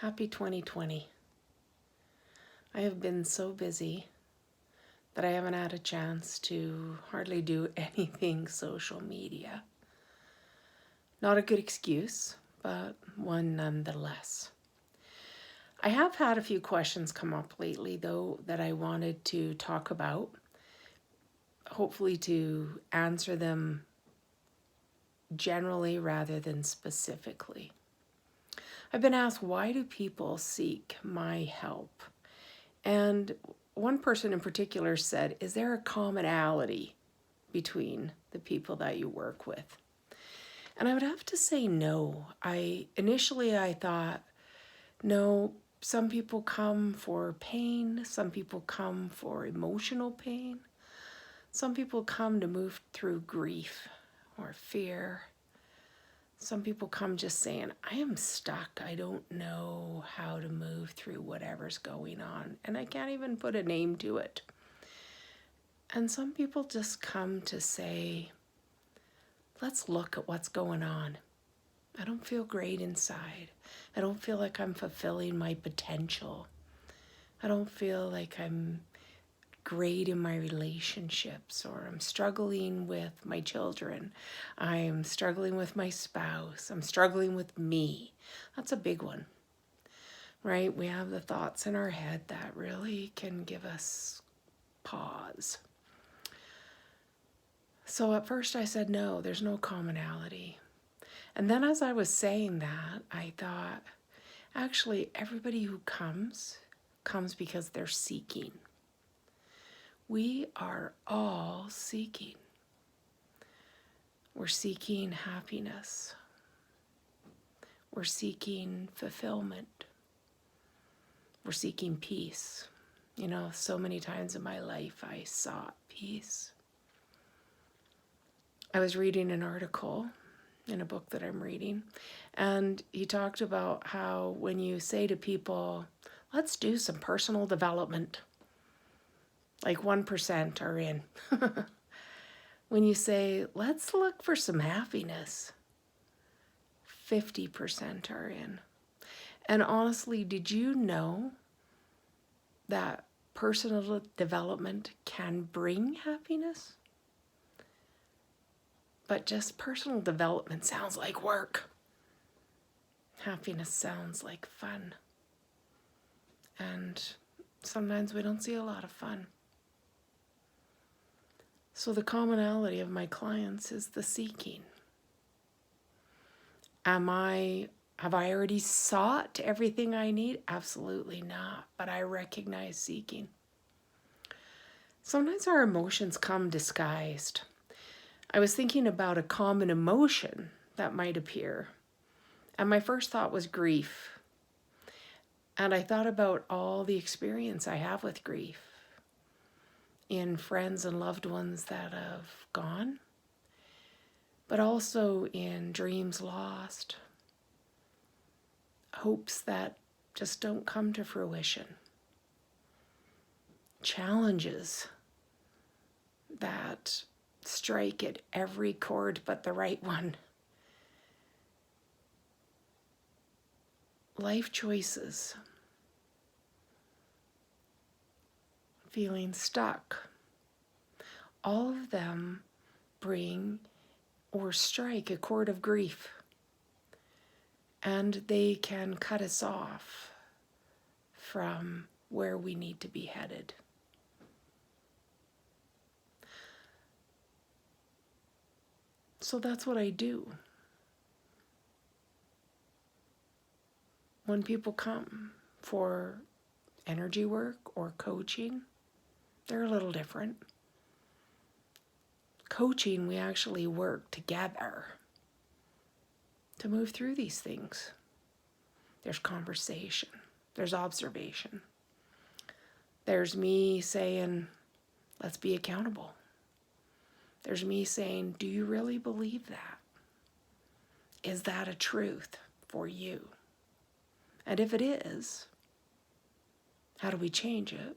Happy 2020. I have been so busy that I haven't had a chance to hardly do anything social media. Not a good excuse, but one nonetheless. I have had a few questions come up lately, though, that I wanted to talk about, hopefully to answer them generally rather than specifically. I've been asked, why do people seek my help? And one person in particular said, is there a commonality between the people that you work with? And I would have to say no. Initially I thought, no, some people come for pain, some people come for emotional pain, some people come to move through grief or fear. Some people come just saying, I am stuck. I don't know how to move through whatever's going on, and I can't even put a name to it. And some people just come to say, let's look at what's going on. I don't feel great inside. I don't feel like I'm fulfilling my potential. I don't feel like I'm great in my relationships, or I'm struggling with my children. I'm struggling with my spouse. I'm struggling with me. That's a big one, right? We have the thoughts in our head that really can give us pause. So at first I said, no, there's no commonality. And then as I was saying that, I thought, actually, everybody who comes because they're seeking. We are all seeking. We're seeking happiness. We're seeking fulfillment. We're seeking peace. You know, so many times in my life I sought peace. I was reading an article in a book that I'm reading, and he talked about how when you say to people, let's do some personal development, like 1% are in. When you say, let's look for some happiness, 50% are in. And honestly, did you know that personal development can bring happiness? But just personal development sounds like work. Happiness sounds like fun. And sometimes we don't see a lot of fun. So the commonality of my clients is the seeking. Have I already sought everything I need? Absolutely not, but I recognize seeking. Sometimes our emotions come disguised. I was thinking about a common emotion that might appear, and my first thought was grief. And I thought about all the experience I have with grief in friends and loved ones that have gone, but also in dreams lost, hopes that just don't come to fruition, challenges that strike at every chord but the right one, life choices, feeling stuck. All of them bring or strike a chord of grief, and they can cut us off from where we need to be headed. So that's what I do. When people come for energy work or coaching, they're a little different. Coaching, we actually work together to move through these things. There's conversation, there's observation. There's me saying, let's be accountable. There's me saying, do you really believe that? Is that a truth for you? And if it is, how do we change it?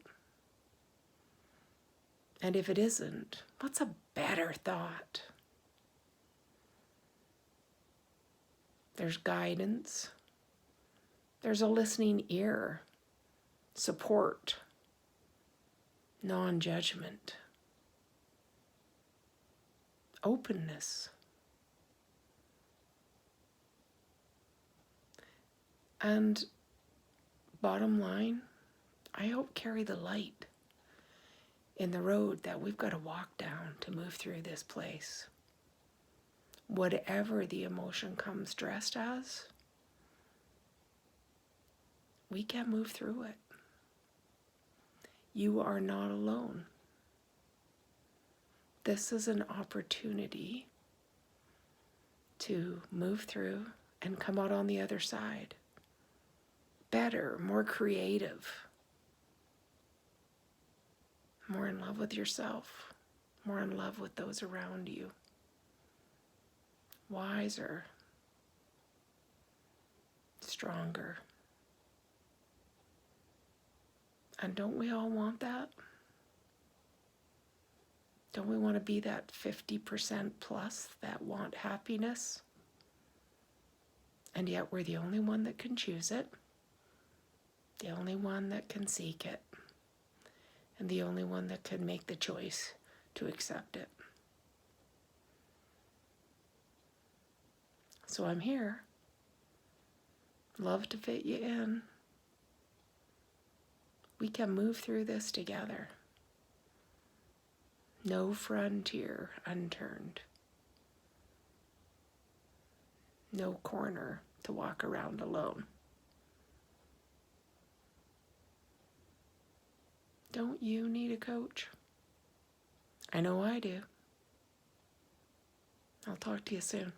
And if it isn't, what's a better thought? There's guidance. There's a listening ear, support, non-judgment, openness. And bottom line, I hope carry the light in the road that we've got to walk down to move through this place. Whatever the emotion comes dressed as, we can move through it. You are not alone. This is an opportunity to move through and come out on the other side. Better, more creative, more in love with yourself, more in love with those around you, wiser, stronger. And don't we all want that? Don't we want to be that 50% plus that want happiness? And yet we're the only one that can choose it, the only one that can seek it, and the only one that can make the choice to accept it. So I'm here. Love to fit you in. We can move through this together. No frontier unturned. No corner to walk around alone. Don't you need a coach? I know I do. I'll talk to you soon.